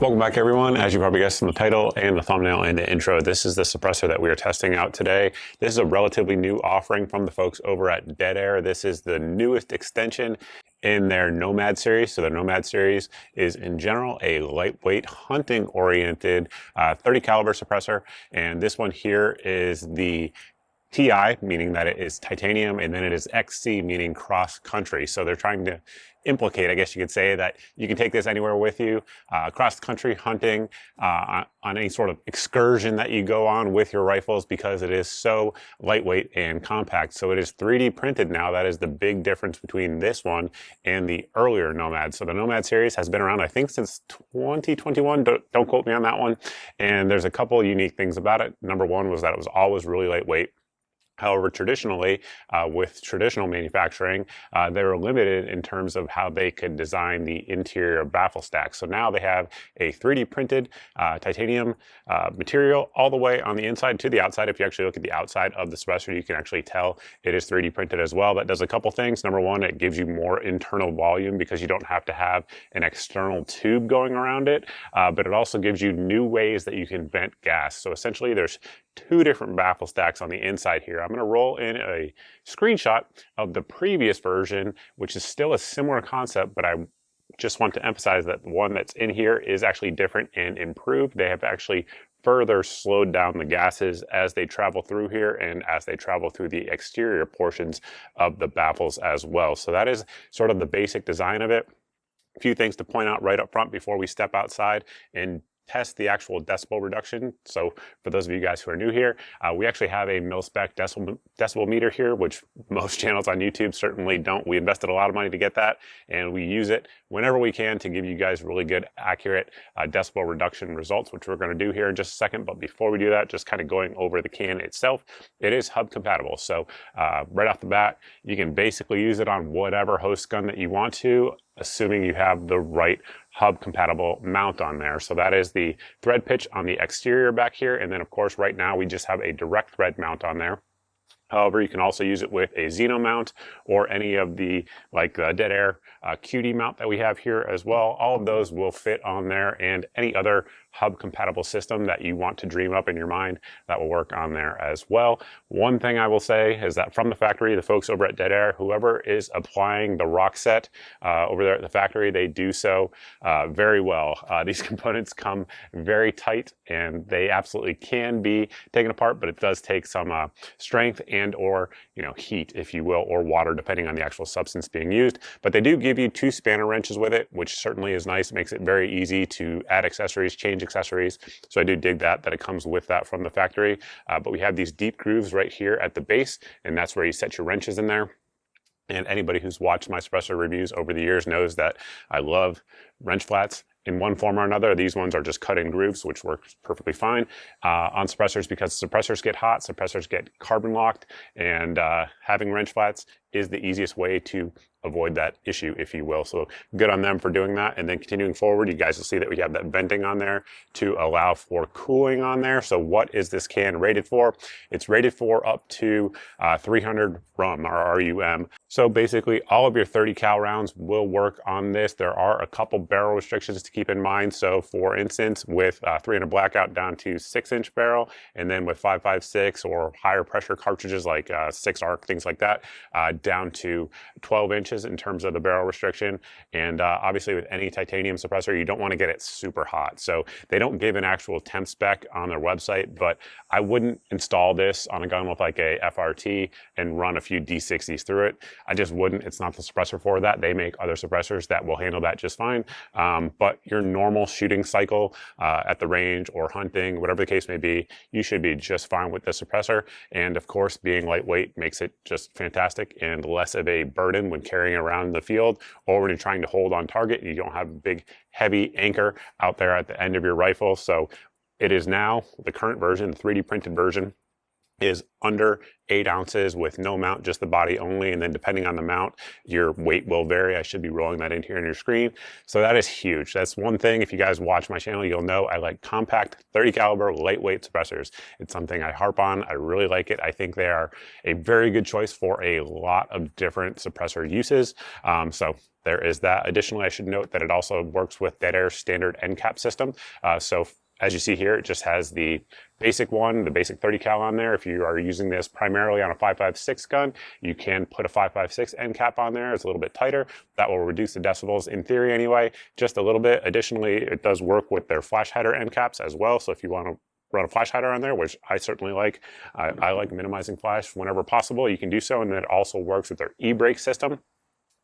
Welcome back, everyone. As you probably guessed from the title and the thumbnail and the intro, this is the suppressor that we are testing out today. This is a relatively new offering from the folks over at Dead Air. This is the newest extension in their Nomad series. So the Nomad series is in general a lightweight hunting-oriented 30 caliber suppressor, and this one here is the TI, meaning that it is titanium, and then it is XC, meaning cross country. So they're trying to implicate, I guess you could say, that you can take this anywhere with you, cross country hunting, on any sort of excursion that you go on with your rifles, because it is so lightweight and compact. So it is 3D printed now. That is the big difference between this one and the earlier Nomad. So the Nomad series has been around, I think, since 2021. Don't quote me on that one. And there's a couple of unique things about it. Number one was that it was always really lightweight. However, traditionally, with traditional manufacturing, they were limited in terms of how they could design the interior baffle stack. So now they have a 3D printed titanium material all the way on the inside to the outside. If you actually look at the outside of the suppressor, you can actually tell it is 3D printed as well. That does a couple things. Number one, it gives you more internal volume because you don't have to have an external tube going around it, but it also gives you new ways that you can vent gas. So essentially, there's two different baffle stacks on the inside here. I'm going to roll in a screenshot of the previous version, which is still a similar concept, but I just want to emphasize that the one that's in here is actually different and improved. They have actually further slowed down the gases as they travel through here and as they travel through the exterior portions of the baffles as well. So that is sort of the basic design of it. A few things to point out right up front before we step outside and test the actual decibel reduction. So for those of you guys who are new here, we actually have a mil-spec decibel meter here, which most channels on YouTube certainly don't. We invested a lot of money to get that, and we use it whenever we can to give you guys really good, accurate decibel reduction results, which we're going to do here in just a second. But before we do that, just kind of going over the can itself, it is hub compatible. So right off the bat, you can basically use it on whatever host gun that you want to, assuming you have the right hub compatible mount on there. So that is the thread pitch on the exterior back here. And then of course, right now we just have a direct thread mount on there. However, you can also use it with a Xeno mount or any of the Dead Air QD mount that we have here as well. All of those will fit on there, and any other hub compatible system that you want to dream up in your mind, that will work on there as well. One thing I will say is that from the factory, the folks over at Dead Air, whoever is applying the rock set over there at the factory, they do so very well. These components come very tight and they absolutely can be taken apart, but it does take some strength and or heat, if you will, or water, depending on the actual substance being used. But they do give you 2 spanner wrenches with it, which certainly is nice. It makes it very easy to add accessories, change accessories. So I do dig that it comes with that from the factory. But we have these deep grooves right here at the base, and that's where you set your wrenches in there. And anybody who's watched my suppressor reviews over the years knows that I love wrench flats in one form or another. These ones are just cut-in grooves, which works perfectly fine on suppressors, because suppressors get hot, suppressors get carbon locked, and having wrench flats is the easiest way to avoid that issue, if you will. So good on them for doing that. And then continuing forward, you guys will see that we have that venting on there to allow for cooling on there. So what is this can rated for? It's rated for up to 300 RUM, or RUM. So basically all of your 30 cal rounds will work on this. There are a couple barrel restrictions to keep in mind. So for instance, with 300 blackout down to 6-inch barrel, and then with 5.56 or higher pressure cartridges like 6 arc, things like that, down to 12 inches in terms of the barrel restriction. And obviously with any titanium suppressor, you don't want to get it super hot. So they don't give an actual temp spec on their website, but I wouldn't install this on a gun with like a FRT and run a few D60s through it. I just wouldn't. It's not the suppressor for that. They make other suppressors that will handle that just fine. But your normal shooting cycle at the range or hunting, whatever the case may be, you should be just fine with the suppressor. And of course, being lightweight makes it just fantastic and less of a burden when carrying around the field, or when you're trying to hold on target and you don't have a big heavy anchor out there at the end of your rifle. So it is now the current version, the 3D printed version, is under 8 ounces with no mount, just the body only. And then depending on the mount, your weight will vary. I should be rolling that in here on your screen. So that is huge. That's one thing. If you guys watch my channel, you'll know I like compact 30 caliber lightweight suppressors. It's something I harp on. I really like it. I think they are a very good choice for a lot of different suppressor uses. So there is that. Additionally, I should note that it also works with Dead Air's standard end cap system. So as you see here, it just has the basic one, the basic 30 cal on there. If you are using this primarily on a 5.56 gun, you can put a 5.56 end cap on there. It's a little bit tighter. That will reduce the decibels in theory anyway, just a little bit. Additionally, it does work with their flash hider end caps as well. So if you want to run a flash hider on there, which I certainly like, I like minimizing flash whenever possible, you can do so. And then it also works with their e-brake system.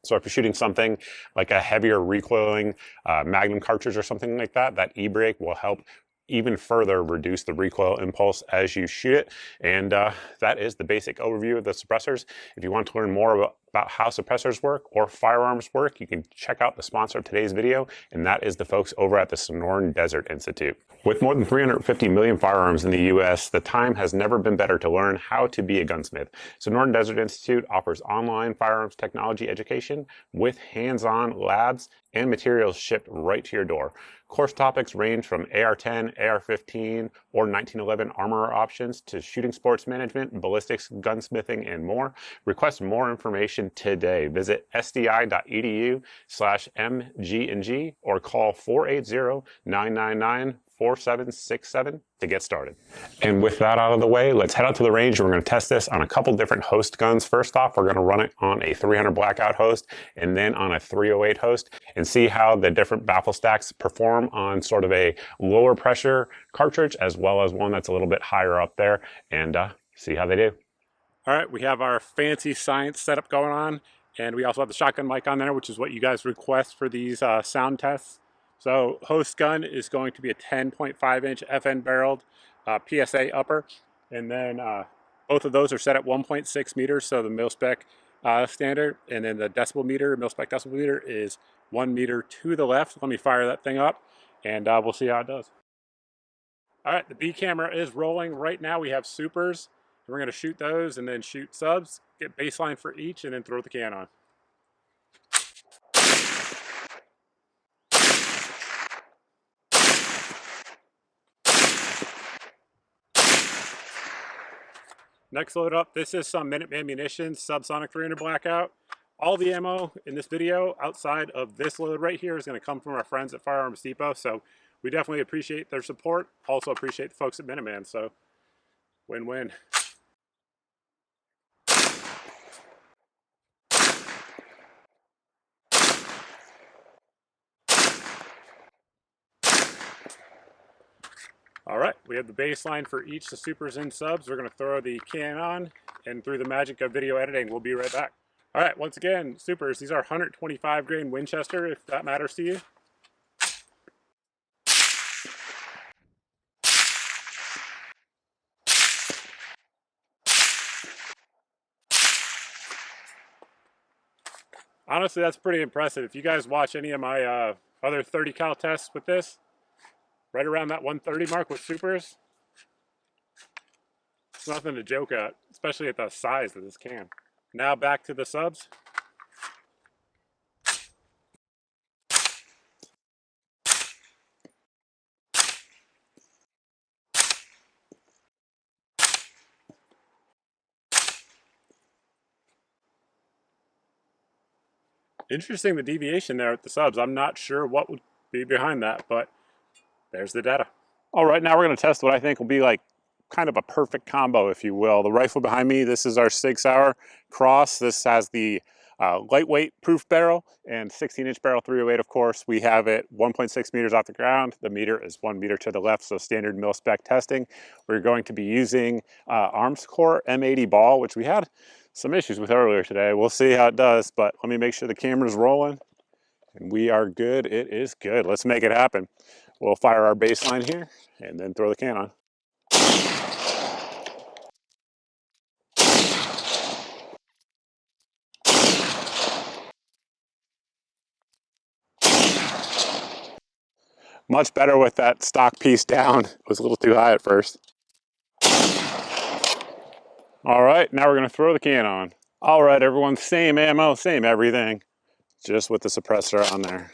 So if you're shooting something like a heavier recoiling Magnum cartridge or something like that, that e-brake will help even further reduce the recoil impulse as you shoot it. And that is the basic overview of the suppressors. If you want to learn more about how suppressors work or firearms work, you can check out the sponsor of today's video, and that is the folks over at the Sonoran Desert Institute. With more than 350 million firearms in the US, the time has never been better to learn how to be a gunsmith. Sonoran Desert Institute offers online firearms technology education with hands-on labs and materials shipped right to your door. Course topics range from AR-10, AR-15, or 1911 armor options to shooting sports management, ballistics, gunsmithing, and more. Request more information today. Visit sdi.edu/mgng or call 480-999-4767 to get started. And with that out of the way, let's head out to the range. We're going to test this on a couple different host guns. First off, we're going to run it on a 300 blackout host and then on a 308 host and see how the different baffle stacks perform on sort of a lower pressure cartridge as well as one that's a little bit higher up there, and see how they do. All right, we have our fancy science setup going on, and we also have the shotgun mic on there, which is what you guys request for these sound tests. So host gun is going to be a 10.5 inch FN barreled PSA upper, and then both of those are set at 1.6 meters, so the mil-spec standard, and then the decibel meter, mil-spec decibel meter is 1 meter to the left. Let me fire that thing up, and we'll see how it does. All right, the B camera is rolling. Right now we have supers. We're going to shoot those and then shoot subs, get baseline for each, and then throw the can on. Next load up, this is some Minuteman Munitions subsonic 300 blackout. All the ammo in this video outside of this load right here is going to come from our friends at Firearms Depot, so we definitely appreciate their support. Also appreciate the folks at Minuteman, so win-win. All right, we have the baseline for each, the supers and subs. We're going to throw the can on, and through the magic of video editing, we'll be right back. All right, once again, supers, these are 125 grain Winchester, if that matters to you. Honestly, that's pretty impressive. If you guys watch any of my other 30 cal tests with this, right around that 130 mark with supers, it's nothing to joke at, especially at the size of this can. Now back to the subs. Interesting, the deviation there with the subs. I'm not sure what would be behind that, but there's the data. All right, now we're going to test what I think will be like kind of a perfect combo, if you will. The rifle behind me, this is our Sig Sauer Cross. This has the lightweight proof barrel and 16-inch barrel 308, of course. We have it 1.6 meters off the ground. The meter is 1 meter to the left, so standard mil-spec testing. We're going to be using Armscore M80 ball, which we had some issues with earlier today. We'll see how it does, but let me make sure the camera's rolling. And we are good. It is good. Let's make it happen. We'll fire our baseline here and then throw the can on. Much better with that stock piece down. It was a little too high at first. All right, now we're gonna throw the can on. All right, everyone, same ammo, same everything, just with the suppressor on there.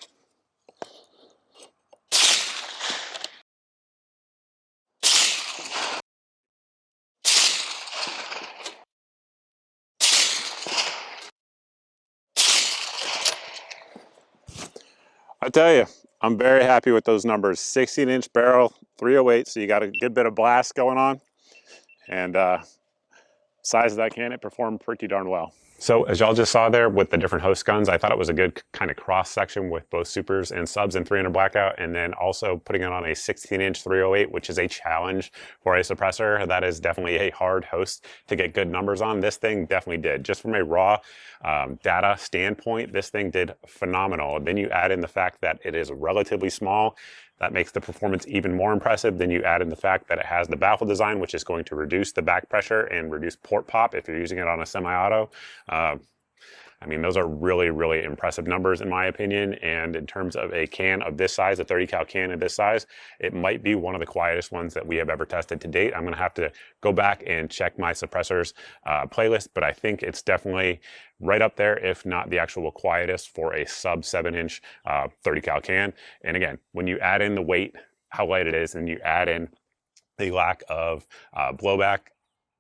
I tell you, I'm very happy with those numbers. 16-inch barrel, 308, so you got a good bit of blast going on. And size of that can, it performed pretty darn well. So as y'all just saw there with the different host guns, I thought it was a good kind of cross section with both supers and subs and 300 blackout, and then also putting it on a 16-inch 308, which is a challenge for a suppressor. That is definitely a hard host to get good numbers on. This thing definitely did. Just from a raw data standpoint, this thing did phenomenal. And then you add in the fact that it is relatively small. That makes the performance even more impressive. Then you add in the fact that it has the baffle design, which is going to reduce the back pressure and reduce port pop if you're using it on a semi-auto. I mean, those are really, really impressive numbers in my opinion. And in terms of a can of this size, a 30 cal can of this size, it might be one of the quietest ones that we have ever tested to date. I'm going to have to go back and check my suppressors playlist, but I think it's definitely right up there, if not the actual quietest for a sub 7-inch 30 cal can. And again, when you add in the weight, how light it is, and you add in the lack of blowback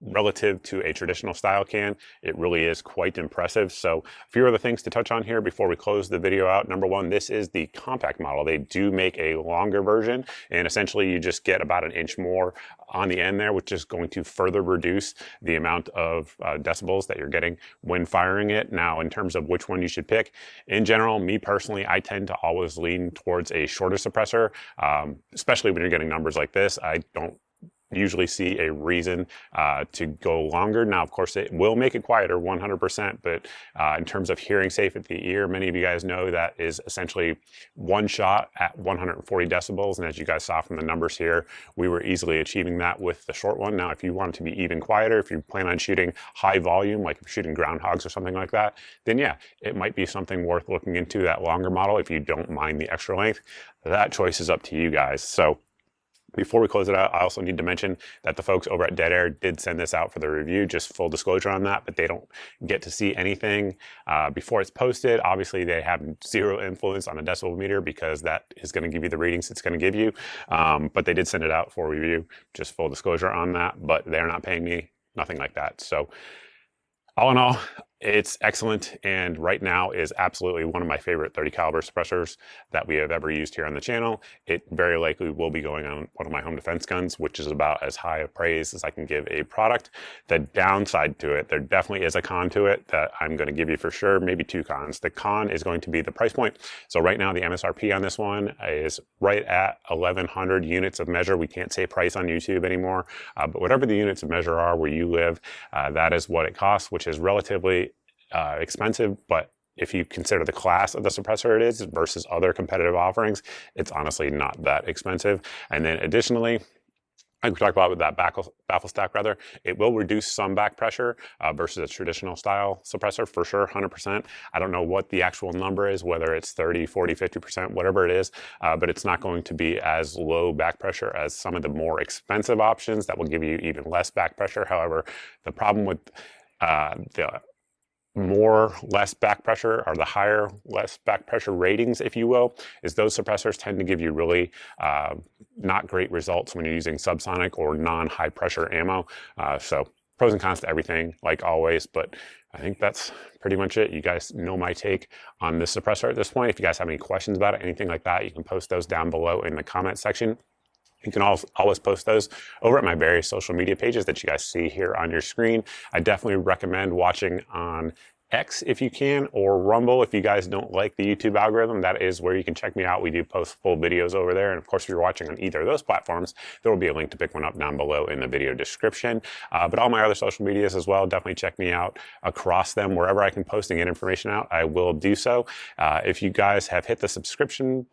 relative to a traditional style can, it really is quite impressive. So a few other things to touch on here before we close the video out. Number one, this is the compact model. They do make a longer version, and essentially you just get about an inch more on the end there, which is going to further reduce the amount of decibels that you're getting when firing it. Now, in terms of which one you should pick, in general, me personally, I tend to always lean towards a shorter suppressor, especially when you're getting numbers like this. I don't usually see a reason to go longer. Now, of course, it will make it quieter 100%, but in terms of hearing safe at the ear, many of you guys know that is essentially one shot at 140 decibels. And as you guys saw from the numbers here, we were easily achieving that with the short one. Now, if you want it to be even quieter, if you plan on shooting high volume, like if you're shooting groundhogs or something like that, then yeah, it might be something worth looking into, that longer model, if you don't mind the extra length. That choice is up to you guys. So before we close it out, I also need to mention that the folks over at Dead Air did send this out for the review, just full disclosure on that, but they don't get to see anything before it's posted. Obviously, they have zero influence on a decibel meter because that is going to give you the readings it's going to give you, but they did send it out for review, just full disclosure on that, but they're not paying me, nothing like that. So all in all, it's excellent, and right now is absolutely one of my favorite 30 caliber suppressors that we have ever used here on the channel. It very likely will be going on one of my home defense guns, which is about as high a praise as I can give a product. The downside to it, there definitely is a con to it that I'm going to give you for sure, maybe two cons. The con is going to be the price point. So right now the MSRP on this one is right at 1,100 units of measure. We can't say price on YouTube anymore, but whatever the units of measure are where you live, that is what it costs, which is relatively expensive, but if you consider the class of the suppressor it is versus other competitive offerings, it's honestly not that expensive. And then additionally, like we talked about with that baffle stack rather, it will reduce some back pressure versus a traditional style suppressor for sure, 100%. I don't know what the actual number is, whether it's 30, 40, 50%, whatever it is, but it's not going to be as low back pressure as some of the more expensive options that will give you even less back pressure. However, the problem with the more less back pressure, or the higher less back pressure ratings, if you will, is those suppressors tend to give you really not great results when you're using subsonic or non-high pressure ammo. So pros and cons to everything, like always, but I think that's pretty much it. You guys know my take on this suppressor at this point. If you guys have any questions about it, anything like that, you can post those down below in the comment section. You can always post those over at my various social media pages that you guys see here on your screen. I definitely recommend watching on X if you can, or Rumble if you guys don't like the YouTube algorithm. That is where you can check me out. We do post full videos over there. And of course, if you're watching on either of those platforms, there will be a link to pick one up down below in the video description. But all my other social medias as well, definitely check me out across them. Wherever I can post and get information out, I will do so. If you guys have hit the subscribe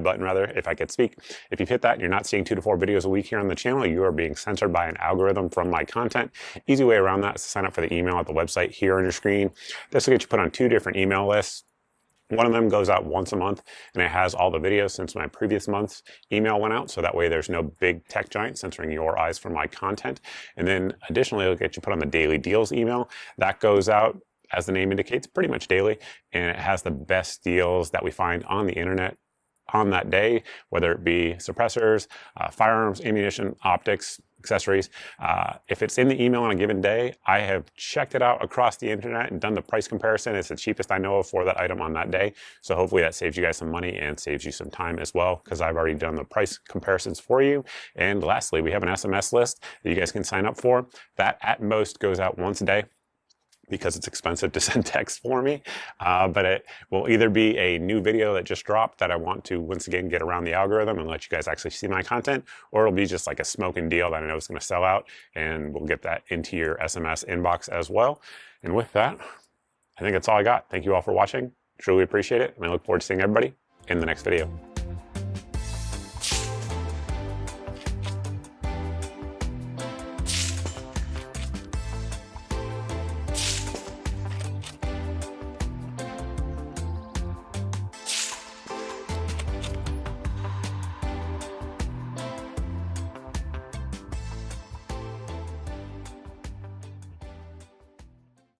button rather, if I could speak. If you've hit that and you're not seeing 2 to 4 videos a week here on the channel, you are being censored by an algorithm from my content. Easy way around that is to sign up for the email at the website here on your screen. This will get you put on 2 different email lists. One of them goes out once a month, and it has all the videos since my previous month's email went out, so that way there's no big tech giant censoring your eyes from my content. And then additionally, it'll get you put on the daily deals email. That goes out, as the name indicates, pretty much daily, and it has the best deals that we find on the internet on that day, whether it be suppressors, firearms, ammunition, optics, accessories. If it's in the email on a given day, I have checked it out across the internet and done the price comparison. It's the cheapest I know of for that item on that day. So hopefully that saves you guys some money and saves you some time as well, because I've already done the price comparisons for you. And lastly, we have an SMS list that you guys can sign up for. That at most goes out once a day, because it's expensive to send text for me. But it will either be a new video that just dropped that I want to, once again, get around the algorithm and let you guys actually see my content, or it'll be just like a smoking deal that I know is gonna sell out, and we'll get that into your SMS inbox as well. And with that, I think that's all I got. Thank you all for watching. Truly appreciate it, and I look forward to seeing everybody in the next video.